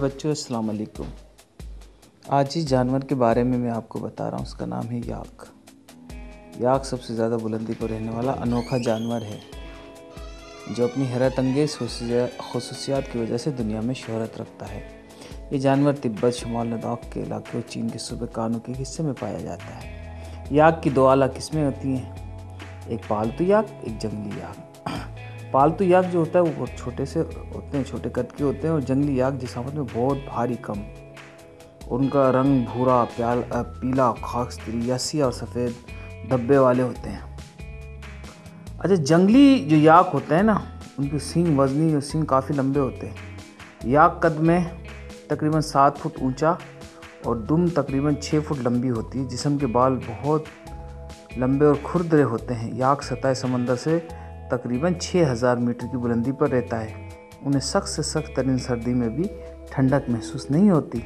बच्चों, अस्सलाम वालेकुम। आज जिस जानवर के बारे में मैं आपको बता रहा हूँ उसका नाम है याक। याक सबसे ज़्यादा बुलंदी पर रहने वाला अनोखा जानवर है जो अपनी हैरत अंगेज़ खसूसियात की वजह से दुनिया में शोहरत रखता है। ये जानवर तिब्बत, शुमाल लद्दाख के इलाके और चीन के सूबे कानू के हिस्से में पाया जाता है। याक की दो आला किस्में होती हैं, एक पालतू याक, एक जंगली याक। पालतू याक जो होता है वो बहुत छोटे से होते हैं, छोटे कद के होते हैं, और जंगली याक जिसामत में बहुत भारी कम। उनका रंग भूरा, पीला, खाकस्तरी, यासी और सफ़ेद धब्बे वाले होते हैं। अच्छा, जंगली जो याक होते हैं ना, उनके सींग वजनी और सींग काफ़ी लंबे होते हैं। याक कद में तकरीबन 7 फुट ऊंचा और दुम तकरीबन 6 फुट लंबी होती है। जिस्म के बाल बहुत लंबे और खुरदरे होते हैं। याक सतह समंदर से तकरीबन 6000 मीटर की बुलंदी पर रहता है। उन्हें सख्त से सख्त तरीन सर्दी में भी ठंडक महसूस नहीं होती।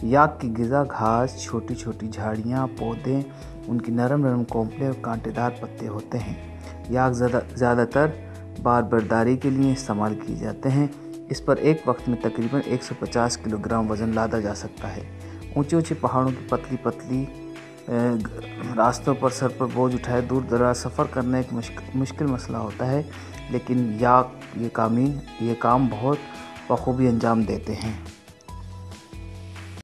याक की ग़िज़ा घास, छोटी छोटी झाड़ियाँ, पौधे, उनकी नरम नरम कोंपले और कांटेदार पत्ते होते हैं। याक ज़्यादातर बार बर्दारी के लिए इस्तेमाल किए जाते हैं। इस पर एक वक्त में तकरीबन 150 किलोग्राम वज़न लादा जा सकता है। ऊंचे ऊंचे पहाड़ों की पतली पतली रास्तों पर सर पर बोझ उठाए दूर दराज सफ़र करना एक मुश्किल मसला होता है, लेकिन याक ये काम बहुत बखूबी अंजाम देते हैं।